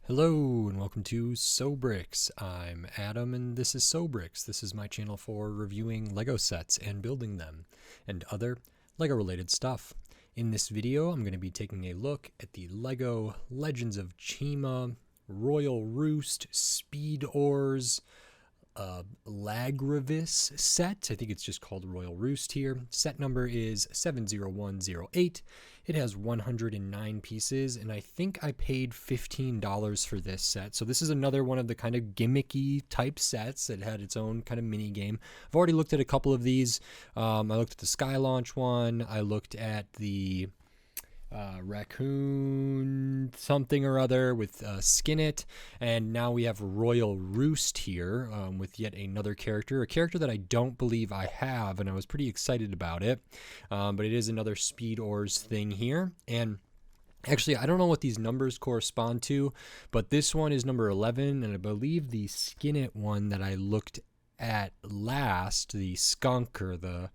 Hello and welcome to Sobrix. I'm Adam and this is Sobrix. This is my channel for reviewing Lego sets and building them and other Lego related stuff. In this video I'm going to be taking a look at the Lego Legends of Chima Royal Roost Speedorz Lagravis set. I think it's just called Royal Roost here. Set number is 70108. It has 109 pieces, and I think I paid $15 for this set. So this is another one of the kind of gimmicky type sets that had its own kind of mini game. I've already looked at a couple of these. I looked at the Sky Launch one. I looked at the raccoon something or other with Skin It, and now we have Royal Roost here with yet another a character that I don't believe I have, and I was pretty excited about it, but it is another Speedorz thing here. And actually, I don't know what these numbers correspond to, but this one is number 11, and I believe the Skin It one that I looked at last, the skunk or the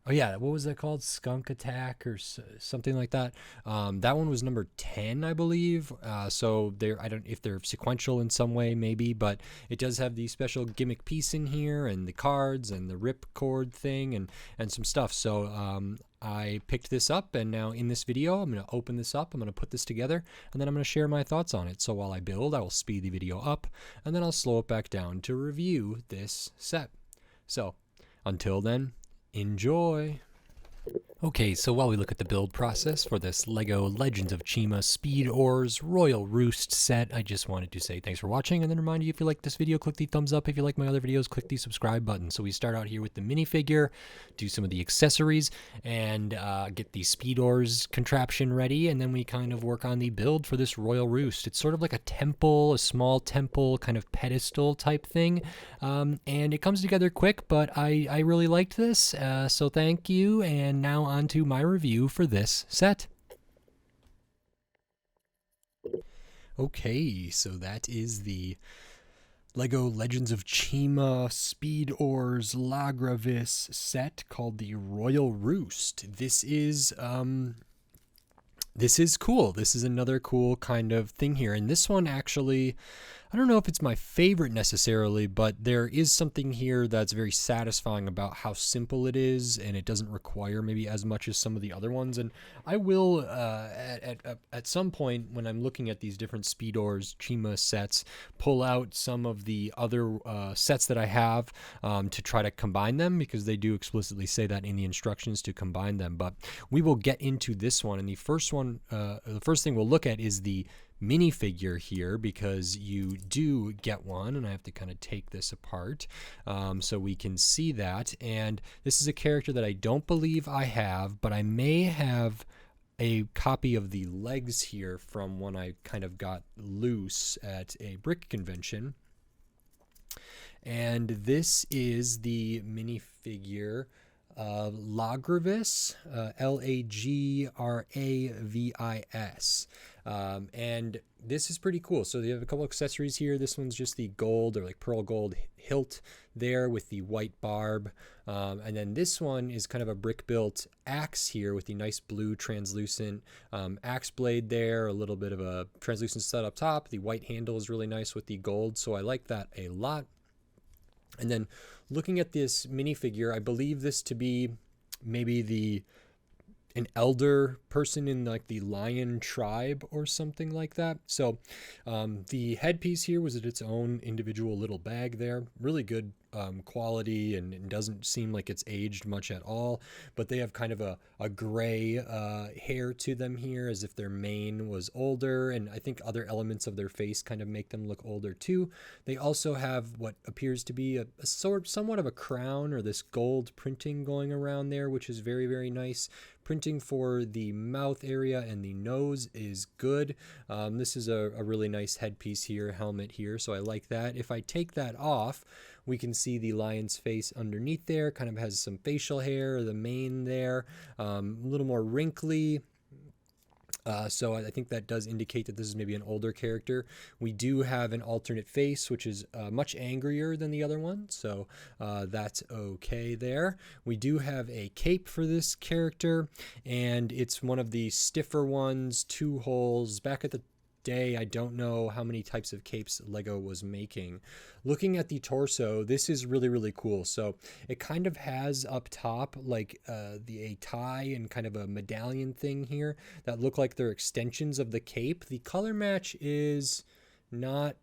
oh yeah, what was that called? Skunk Attack or something like that. That one was number 10, I believe. So I don't if they're sequential in some way, maybe, but it does have the special gimmick piece in here and the cards and the rip cord thing and some stuff. So I picked this up, and now in this video, I'm going to open this up. I'm going to put this together, and then I'm going to share my thoughts on it. So while I build, I will speed the video up, and then I'll slow it back down to review this set. So until then, enjoy! Okay, so while we look at the build process for this Lego Legends of Chima Speedorz Royal Roost set, I just wanted to say thanks for watching, and then remind you, if you like this video, click the thumbs up. If you like my other videos, click the subscribe button. So we start out here with the minifigure, do some of the accessories, and get the Speedorz contraption ready, and then we kind of work on the build for this Royal Roost. It's sort of like a temple, a small temple kind of pedestal type thing, and it comes together quick, but I really liked this, so thank you, and now on to my review for this set. Okay, so that is the Lego Legends of Chima Speedorz Lagravis set called the Royal Roost. This is cool. This is another cool kind of thing here. And this one actually, I don't know if it's my favorite necessarily, but there is something here that's very satisfying about how simple it is, and it doesn't require maybe as much as some of the other ones. And I will, at some point when I'm looking at these different Speedorz Chima sets, pull out some of the other sets that I have to try to combine them, because they do explicitly say that in the instructions to combine them. But we will get into this one, and the first thing we'll look at is the minifigure here, because you do get one, and I have to kind of take this apart so we can see that. And this is a character that I don't believe I have, but I may have a copy of the legs here from when I kind of got loose at a brick convention. And this is the minifigure Lagravis, Lagravis, and this is pretty cool. So they have a couple accessories here. This one's just the gold or like pearl gold hilt there with the white barb, and then this one is kind of a brick built axe here with the nice blue translucent axe blade there, a little bit of a translucent stud up top. The white handle is really nice with the gold, so I like that a lot. And then looking at this minifigure, I believe this to be maybe an elder person in like the lion tribe or something like that. So the headpiece here was at its own individual little bag there. Really good quality, and it doesn't seem like it's aged much at all, but they have kind of a gray hair to them here, as if their mane was older, and I think other elements of their face kind of make them look older too. They also have what appears to be a somewhat of a crown, or this gold printing going around there, which is very, very nice. Printing for the mouth area and the nose is good. This is a really nice headpiece here, helmet here, so I like that. If I take that off, we can see the lion's face underneath there, kind of has some facial hair, the mane there, a little more wrinkly. So I think that does indicate that this is maybe an older character. We do have an alternate face, which is much angrier than the other one, so that's okay there. We do have a cape for this character, and it's one of the stiffer ones, 2 holes back at the day. I don't know how many types of capes Lego was making. Looking at the torso, this is really, really cool. So it kind of has up top like a tie and kind of a medallion thing here that look like they're extensions of the cape. The color match is not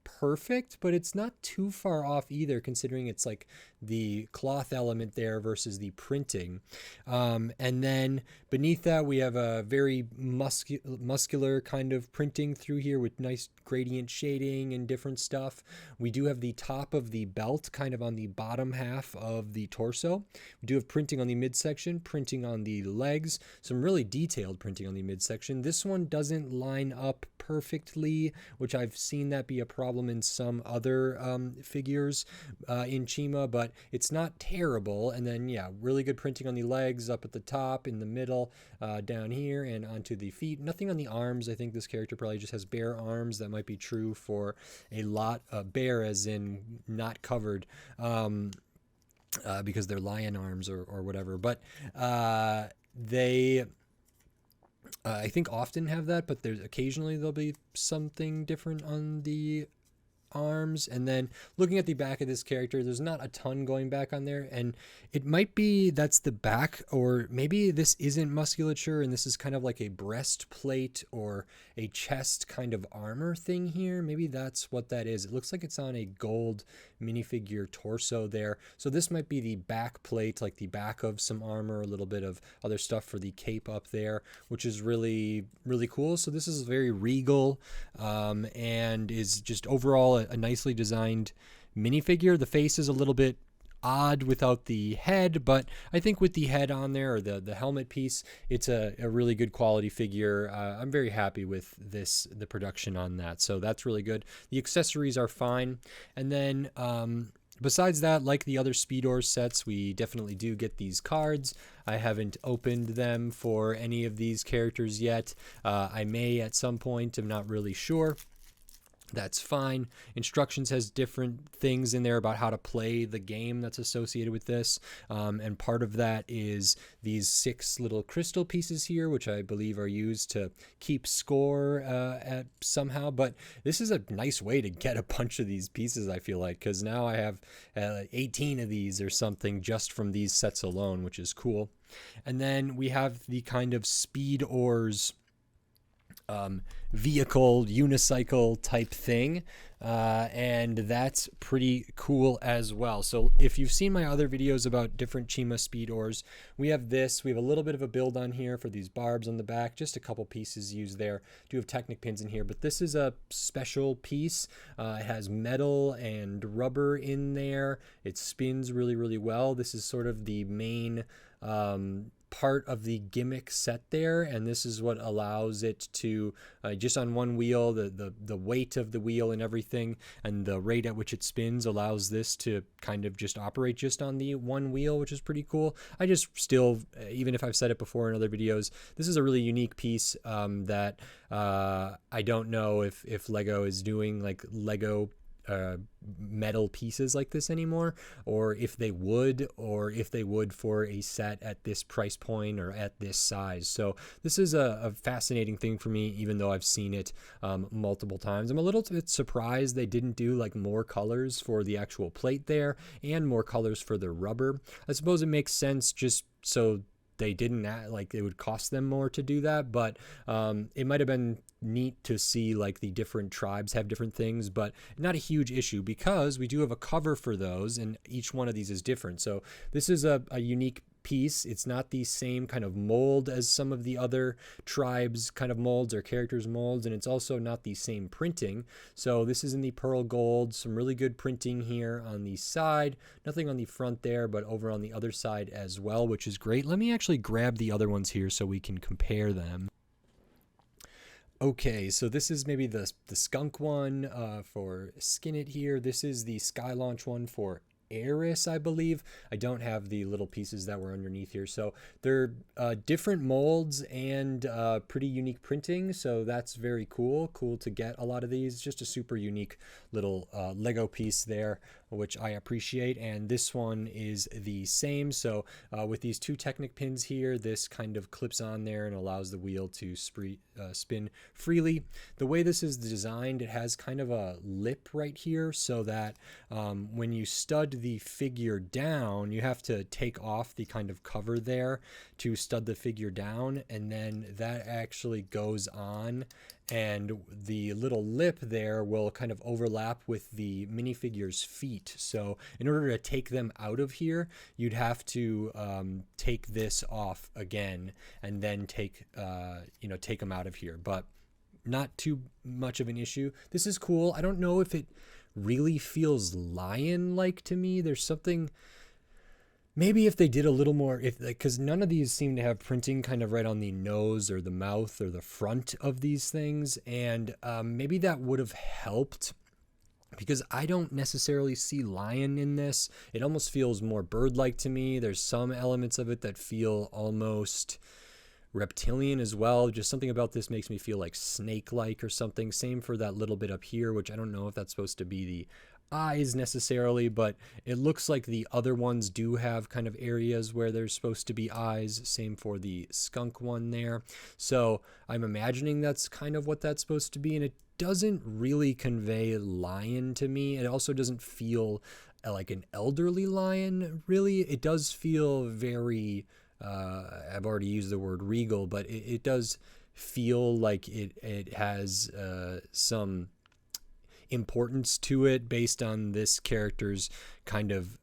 perfect, but it's not too far off either, considering it's like the cloth element there versus the printing. And then beneath that we have a very muscular kind of printing through here with nice gradient shading and different stuff. We do have the top of the belt kind of on the bottom half of the torso. We do have printing on the midsection, printing on the legs, some really detailed printing on the midsection. This one doesn't line up perfectly, which I've seen that be a problem in some other figures in Chima, but it's not terrible. And then, yeah, really good printing on the legs, up at the top, in the middle, down here, and onto the feet. Nothing on the arms. I think this character probably just has bare arms. That might be true for a lot, bare as in not covered, because they're lion arms or whatever. But they... I think often have that, but there's occasionally there'll be something different on the arms. And then looking at the back of this character, there's not a ton going back on there, and it might be that's the back, or maybe this isn't musculature and this is kind of like a breastplate or a chest kind of armor thing here. Maybe that's what that is. It looks like it's on a gold minifigure torso there, so this might be the back plate, like the back of some armor, a little bit of other stuff for the cape up there, which is really, really cool. So this is very regal, and is just overall a nicely designed minifigure. The face is a little bit odd without the head, but I think with the head on there, or the helmet piece, it's a really good quality figure. I'm very happy with the production on that, so that's really good. The accessories are fine. And then besides that, like the other Speedorz sets, we definitely do get these cards. I haven't opened them for any of these characters yet. I may at some point, I'm not really sure. That's fine. Instructions has different things in there about how to play the game that's associated with this. And part of that is these 6 little crystal pieces here, which I believe are used to keep score at somehow. But this is a nice way to get a bunch of these pieces, I feel like, because now I have 18 of these or something just from these sets alone, which is cool. And then we have the kind of Speedorz vehicle unicycle type thing, and that's pretty cool as well. So if you've seen my other videos about different Chima Speedorz, we have this. We have a little bit of a build on here for these barbs on the back, just a couple pieces used there. Do have Technic pins in here, but this is a special piece. It has metal and rubber in there. It spins really, really well. This is sort of the main part of the Gimmick set there, and this is what allows it to just on one wheel, the weight of the wheel and everything, and the rate at which it spins allows this to kind of just operate just on the one wheel, which is pretty cool. I just still, even if I've said it before in other videos, this is a really unique piece that I don't know if Lego is doing like Lego metal pieces like this anymore, or if they would for a set at this price point or at this size. So this is a fascinating thing for me, even though I've seen it multiple times. I'm a little bit surprised they didn't do like more colors for the actual plate there and more colors for the rubber. I suppose it makes sense just so they didn't like it would cost them more to do that, but it might have been neat to see like the different tribes have different things, but not a huge issue because we do have a cover for those, and each one of these is different. So this is a unique piece. It's not the same kind of mold as some of the other tribes kind of molds or characters molds, and it's also not the same printing. So this is in the pearl gold, some really good printing here on the side, nothing on the front there, but over on the other side as well, which is great. Let me actually grab the other ones here so we can compare them. Okay, so this is maybe the skunk one for Skin It here. This is the Sky Launch one for Eris, I believe. I don't have the little pieces that were underneath here. So they're different molds and pretty unique printing. So that's very cool. Cool to get a lot of these. Just a super unique little Lego piece there, which I appreciate. And this one is the same. So with these 2 Technic pins here, this kind of clips on there and allows the wheel to spin freely. The way this is designed, it has kind of a lip right here, so that when you stud the figure down, you have to take off the kind of cover there to stud the figure down, and then that actually goes on, and the little lip there will kind of overlap with the minifigure's feet. So in order to take them out of here, you'd have to take this off again and then take them out of here. But not too much of an issue. This is cool. I don't know if it really feels lion-like to me. There's something... Maybe if they did a little more, because none of these seem to have printing kind of right on the nose or the mouth or the front of these things, and maybe that would have helped, because I don't necessarily see lion in this. It almost feels more bird-like to me. There's some elements of it that feel almost reptilian as well. Just something about this makes me feel like snake-like or something. Same for that little bit up here, which I don't know if that's supposed to be the eyes necessarily, but it looks like the other ones do have kind of areas where there's supposed to be eyes. Same for the skunk one there. So I'm imagining that's kind of what that's supposed to be, and it doesn't really convey lion to me. It also doesn't feel like an elderly lion, really. It does feel very, I've already used the word regal, but it does feel like it has some importance to it based on this character's kind of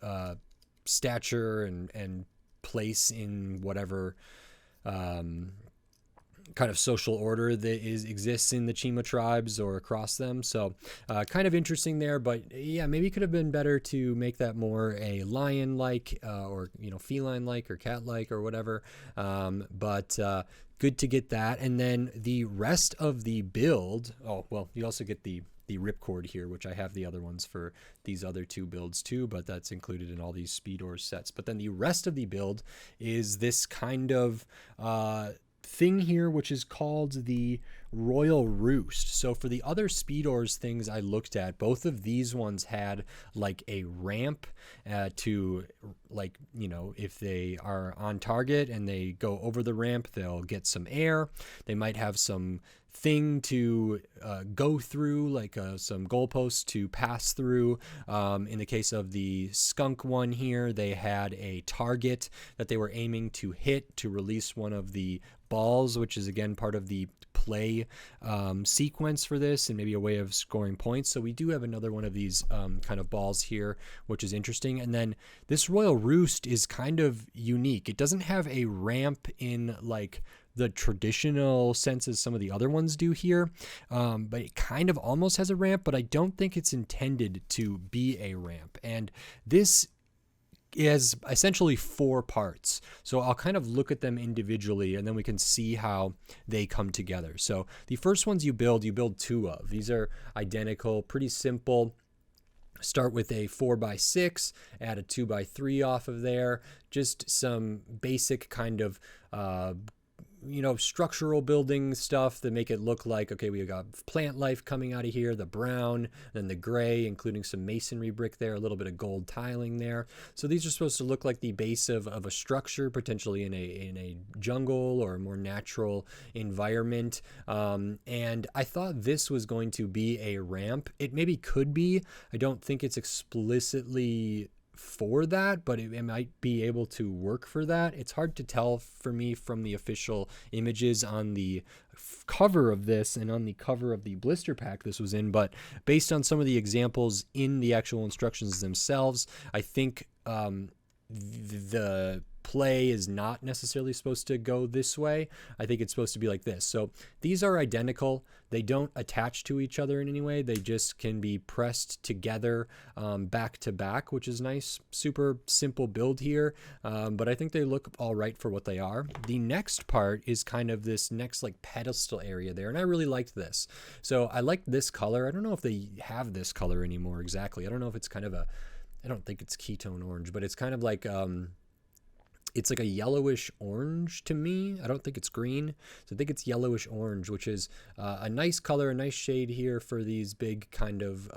stature and place in whatever kind of social order that exists in the Chima tribes or across them. So kind of interesting there, but yeah, maybe it could have been better to make that more a lion-like or feline-like or cat-like or whatever. But good to get that. And then the rest of the build, you also get the ripcord here, which I have the other ones for these other two builds too, but that's included in all these Speedorz sets. But then the rest of the build is this kind of thing here, which is called the Royal Roost. So for the other Speedorz things I looked at, both of these ones had like a ramp to, like, if they are on target and they go over the ramp, they'll get some air. They might have some thing to go through, like some goalposts to pass through. In the case of the skunk one here, they had a target that they were aiming to hit to release one of the balls, which is again part of the play sequence for this, and maybe a way of scoring points. So we do have another one of these kind of balls here, which is interesting. And then this Royal Roost is kind of unique. It doesn't have a ramp in like the traditional sense as some of the other ones do here, but it kind of almost has a ramp, but I don't think it's intended to be a ramp. And this is essentially 4 parts. So I'll kind of look at them individually, and then we can see how they come together. So the first ones you build 2 of. These are identical, pretty simple. Start with a 4x6, add a 2x3 off of there. Just some basic kind of structural building stuff that make it look like, okay, we got plant life coming out of here, the brown, then the gray, including some masonry brick there, a little bit of gold tiling there. So these are supposed to look like the base of a structure, potentially in a jungle or a more natural environment. And I thought this was going to be a ramp. It maybe could be. I don't think it's explicitly for that, but it might be able to work for that. It's hard to tell for me from the official images on the cover of this and on the cover of the blister pack this was in, but based on some of the examples in the actual instructions themselves, I think the play is not necessarily supposed to go this way. I think it's supposed to be like this. So these are identical. They don't attach to each other in any way. They just can be pressed together back to back, which is nice. Super simple build here, but I think they look all right for what they are. The next part is kind of this next like pedestal area there, and I really liked this. So I liked this color. I don't know if they have this color anymore exactly. I don't know if it's kind of I don't think it's ketone orange, but it's kind of like it's like a yellowish orange to me. I don't think it's green. So I think it's yellowish orange, which is a nice color, a nice shade here for these big kind of,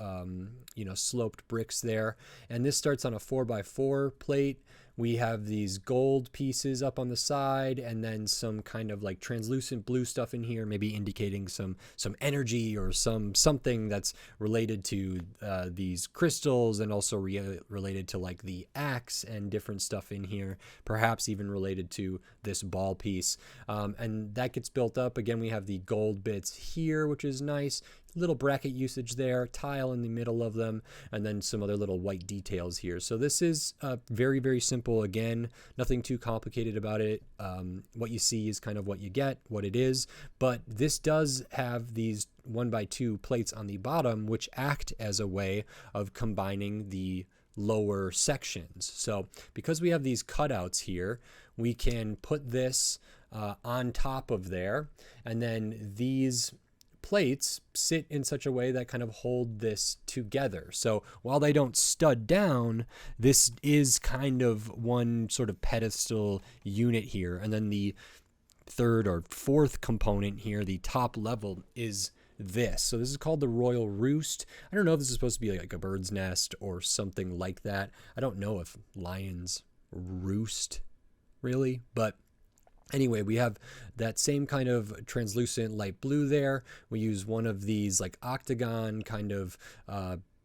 sloped bricks there. And this starts on a 4x4 plate we have these gold pieces up on the side, and then some kind of like translucent blue stuff in here, maybe indicating some energy or something that's related to these crystals, and also related to like the axe and different stuff in here, perhaps even related to this ball piece. And that gets built up. Again, we have the gold bits here, which is nice. Little bracket usage there, tile in the middle of them, and then some other little white details here. So this is very, very simple. Again, nothing too complicated about it. What you see is kind of what you get, what it is. But this does have these 1x2 plates on the bottom, which act as a way of combining the lower sections. So because we have these cutouts here, we can put this on top of there, and then these plates sit in such a way that kind of hold this together. So while they don't stud down, this is kind of one sort of pedestal unit here. And then the third or fourth component here, the top level, is this. So this is called the Royal Roost. I don't know if this is supposed to be like a bird's nest or something like that. I don't know if lions roost really, but anyway, we have that same kind of translucent light blue there. We use one of these like octagon kind of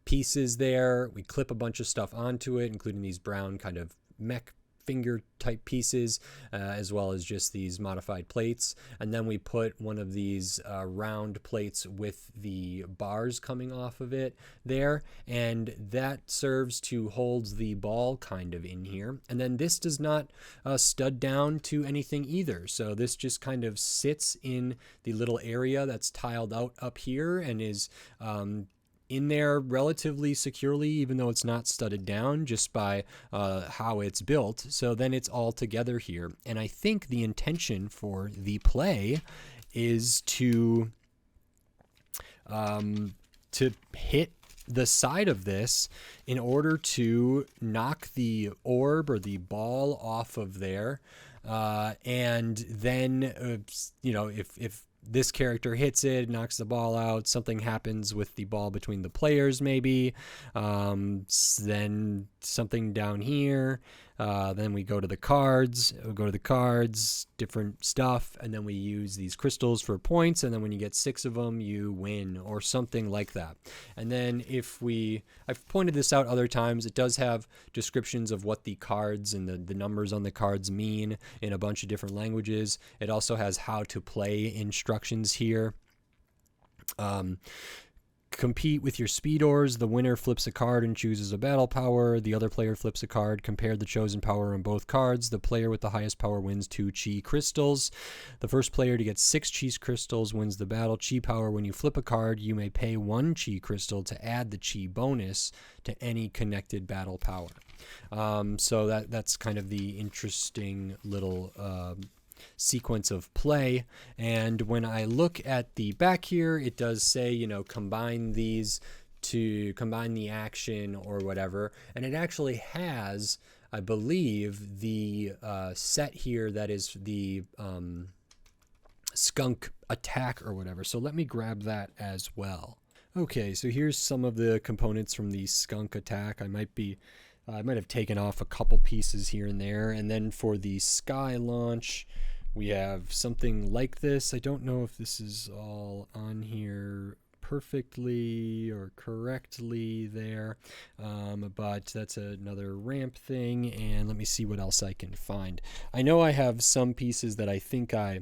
pieces there. We clip a bunch of stuff onto it, including these brown kind of mech finger type pieces, as well as just these modified plates. And then we put one of these round plates with the bars coming off of it there, and that serves to hold the ball kind of in here. And then this does not stud down to anything either, so this just kind of sits in the little area that's tiled out up here and is in there relatively securely, even though it's not studded down, just by how it's built. So then it's all together here. And I think the intention for the play is to hit the side of this in order to knock the orb or the ball off of there. And then, if this character hits it, knocks the ball out, something happens with the ball between the players maybe, then something down here, then we go to the cards, different stuff, and then we use these crystals for points, and then when you get 6 of them, you win, or something like that. And then I've pointed this out other times, it does have descriptions of what the cards and the numbers on the cards mean in a bunch of different languages. It also has how to play instructions here. Compete with your Speedorz. The winner flips a card and chooses a battle power. The other player flips a card. Compare the chosen power on both cards. The player with the highest power wins 2 Chi crystals. The first player to get 6 Chi crystals wins the battle. Chi power: when you flip a card, you may pay 1 Chi crystal to add the Chi bonus to any connected battle power. So that's kind of the interesting little sequence of play. And when I look at the back here, it does say, combine these to combine the action or whatever. And it actually has, I believe, the set here that is the skunk attack or whatever. So let me grab that as well. Okay, so here's some of the components from the skunk attack. I might have taken off a couple pieces here and there. And then for the sky launch, we have something like this. I don't know if this is all on here perfectly or correctly there, but that's another ramp thing. And let me see what else I can find. I know I have some pieces that I think I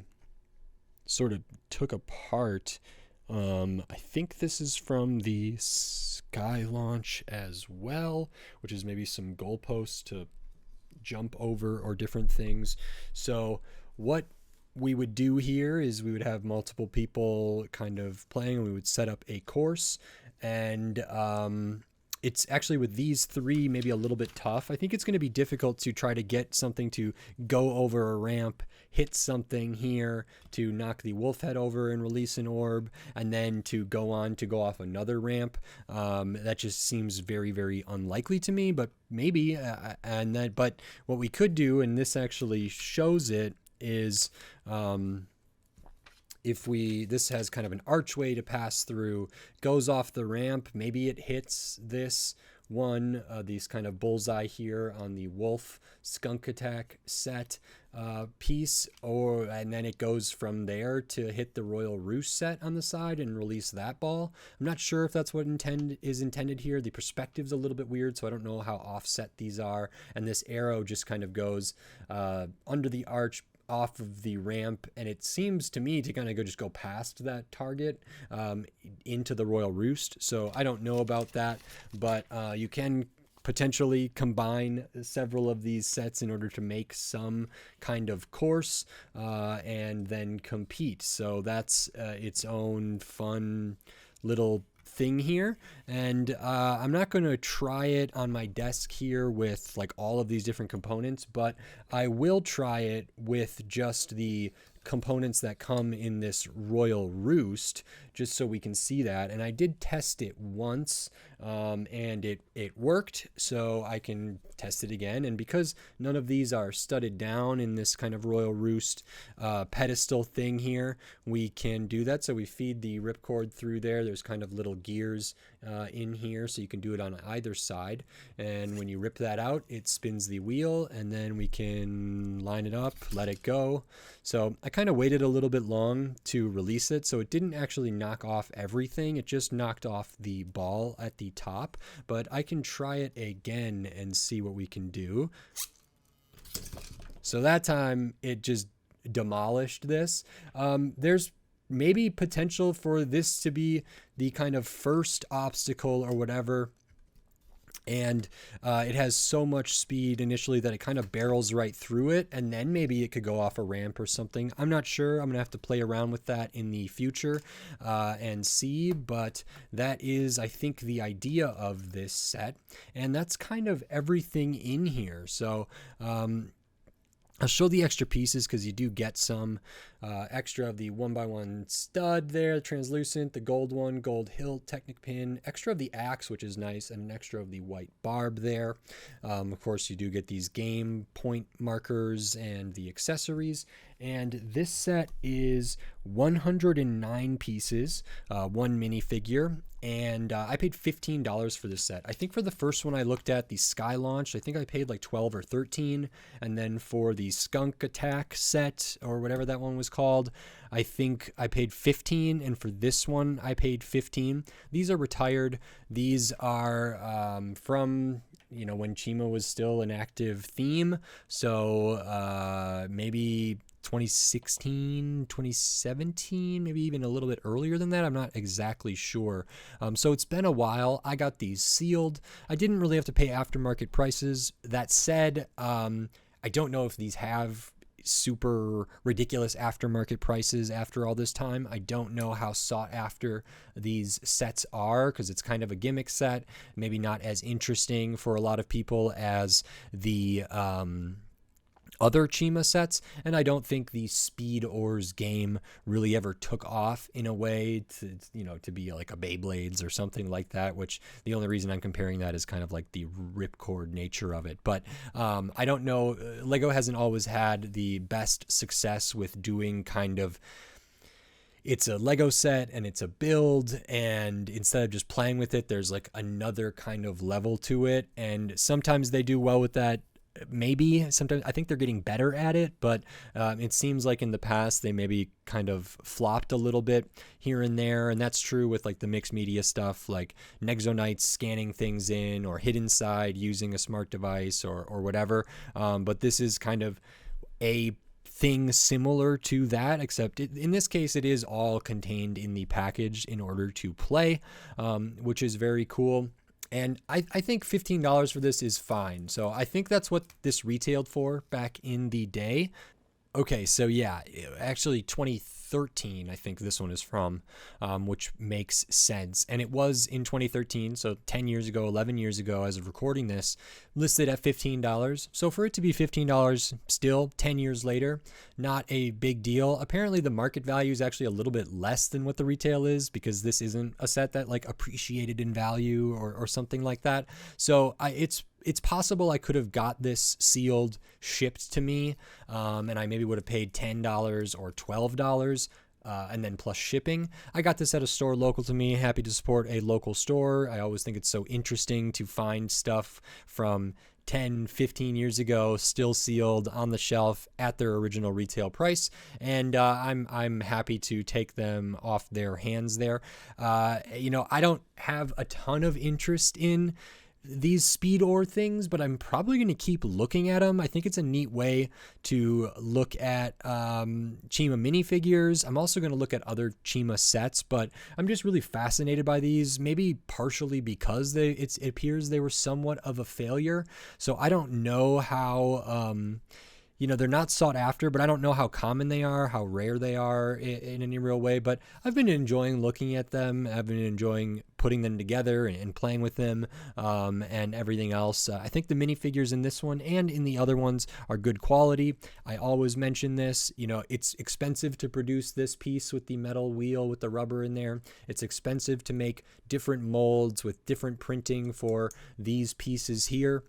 sort of took apart. I think this is from the sky launch as well, which is maybe some goalposts to jump over or different things. So what we would do here is we would have multiple people kind of playing, and we would set up a course. And it's actually, with these 3, maybe a little bit tough. I think it's going to be difficult to try to get something to go over a ramp, hit something here to knock the wolf head over and release an orb, and then to go off another ramp. That just seems very, very unlikely to me, but maybe. But what we could do, and this actually shows it, is this has kind of an archway to pass through, goes off the ramp, maybe it hits this one, these kind of bullseye here on the Wolf Skunk Attack set piece, and then it goes from there to hit the Royal Roost set on the side and release that ball. I'm not sure if that's what is intended here. The perspective's a little bit weird, so I don't know how offset these are. And this arrow just kind of goes under the arch, off of the ramp, and it seems to me to kind of just go past that target into the Royal Roost. So I don't know about that, but you can potentially combine several of these sets in order to make some kind of course and then compete. So that's its own fun little thing here, and I'm not going to try it on my desk here with like all of these different components, but I will try it with just the components that come in this Royal Roost, just so we can see that. And I did test it once and it worked, so I can test it again. And because none of these are studded down in this kind of Royal Roost pedestal thing here, we can do that. So we feed the ripcord through there. There's kind of little gears in here, so you can do it on either side. And when you rip that out, it spins the wheel, and then we can line it up, let it go. So I kind of waited a little bit long to release it, so it didn't actually knock off everything. It just knocked off the ball at the top, but I can try it again and see what we can do. So that time it just demolished this. There's maybe potential for this to be the kind of first obstacle or whatever, and it has so much speed initially that it kind of barrels right through it, and then maybe it could go off a ramp or something. I'm not sure. I'm gonna have to play around with that in the future and see, but that is, I think, the idea of this set, and that's kind of everything in here. So I'll show the extra pieces because you do get some extra of the 1x1 stud there, translucent, the gold one, gold hilt, Technic pin, extra of the axe, which is nice, and an extra of the white barb there. Of course, you do get these game point markers and the accessories. And this set is 109 pieces, one minifigure, and I paid $15 for this set. I think for the first one I looked at, the Sky Launch, I think I paid like 12 or 13, and then for the Skunk Attack set, or whatever that one was called, I think I paid 15, and for this one I paid 15. These are retired. These are from, you know, when Chima was still an active theme, so maybe 2016, 2017, maybe even a little bit earlier than that. I'm not exactly sure. So it's been a while. I got these sealed. I didn't really have to pay aftermarket prices. That said, I don't know if these have super ridiculous aftermarket prices after all this time. I don't know how sought after these sets are, because it's kind of a gimmick set, maybe not as interesting for a lot of people as the other Chima sets, and I don't think the Speedorz game really ever took off in a way to, you know, to be like a Beyblades or something like that, which the only reason I'm comparing that is kind of like the ripcord nature of it. But I don't know, Lego hasn't always had the best success with doing kind of, it's a Lego set and it's a build, and instead of just playing with it, there's like another kind of level to it, and sometimes they do well with that. Maybe sometimes I think they're getting better at it, but it seems like in the past they maybe kind of flopped a little bit here and there, and that's true with like the mixed media stuff, like Nexonites scanning things in, or Hidden Side using a smart device, or whatever. But this is kind of a thing similar to that, except in this case it is all contained in the package in order to play, which is very cool. And I think $15 for this is fine. So I think that's what this retailed for back in the day. Okay, so yeah, actually 2013, I think this one is from, which makes sense. And it was in 2013, so 10 years ago, 11 years ago, as of recording this, listed at $15. So for it to be $15 still 10 years later, not a big deal. Apparently the market value is actually a little bit less than what the retail is, because this isn't a set that like appreciated in value or something like that. So it's possible I could have got this sealed, shipped to me, and I maybe would have paid $10 or $12. and then plus shipping. I got this at a store local to me. Happy to support a local store. I always think it's so interesting to find stuff from 10, 15 years ago, still sealed on the shelf at their original retail price, and I'm happy to take them off their hands there. I don't have a ton of interest in these Speedorz things, but I'm probably going to keep looking at them. I think it's a neat way to look at Chima minifigures. I'm also going to look at other Chima sets, but I'm just really fascinated by these, maybe partially because it appears they were somewhat of a failure. So I don't know how... they're not sought after, but I don't know how common they are, how rare they are in any real way. But I've been enjoying looking at them. I've been enjoying putting them together and playing with them and everything else. I think the minifigures in this one and in the other ones are good quality. I always mention this. It's expensive to produce this piece with the metal wheel with the rubber in there. It's expensive to make different molds with different printing for these pieces here.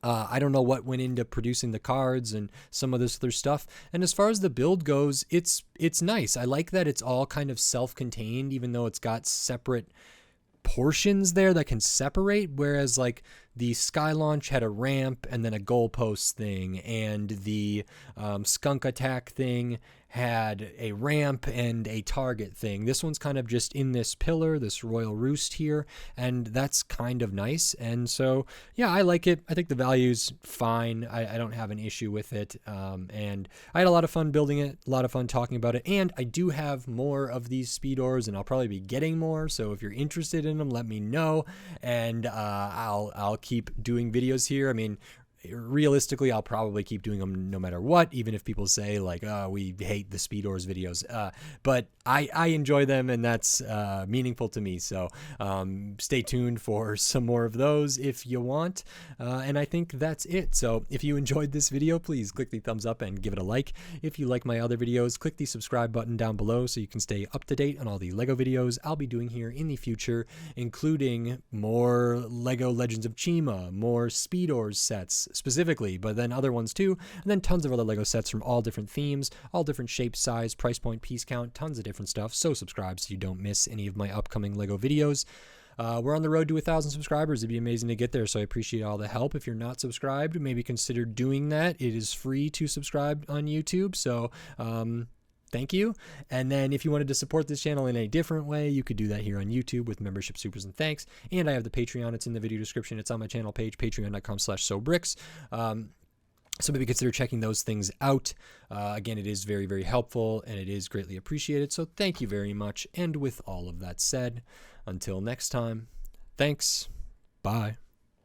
I don't know what went into producing the cards and some of this other stuff. And as far as the build goes, it's nice. I like that it's all kind of self-contained, even though it's got separate portions there that can separate, whereas like the Sky Launch had a ramp and then a goalpost thing, and the Skunk Attack thing had a ramp and a target thing. This one's kind of just in this pillar, this Royal Roost here, and that's kind of nice. And so, yeah, I like it. I think the value's fine. I don't have an issue with it. And I had a lot of fun building it, a lot of fun talking about it. And I do have more of these Speedorz, and I'll probably be getting more. So if you're interested in them, let me know, and I'll keep doing videos here. I mean, realistically, I'll probably keep doing them no matter what, even if people say like, oh, we hate the Speedorz videos. But I enjoy them, and that's meaningful to me. So stay tuned for some more of those if you want. And I think that's it. So if you enjoyed this video, please click the thumbs up and give it a like. If you like my other videos, click the subscribe button down below so you can stay up to date on all the LEGO videos I'll be doing here in the future, including more LEGO Legends of Chima, more Speedorz sets specifically, but then other ones too, and then tons of other LEGO sets from all different themes, all different shapes, size, price point, piece count, tons of different stuff. So subscribe so you don't miss any of my upcoming LEGO videos. We're on the road to 1,000 subscribers. It'd be amazing to get there, so I appreciate all the help. If you're not subscribed, maybe consider doing that. It is free to subscribe on YouTube, so thank you. And then if you wanted to support this channel in a different way, you could do that here on YouTube with membership supers and thanks. And I have the Patreon. It's in the video description. It's on my channel page, patreon.com/sobricks. So maybe consider checking those things out. Again, it is very, very helpful, and it is greatly appreciated. So thank you very much. And with all of that said, until next time, thanks. Bye.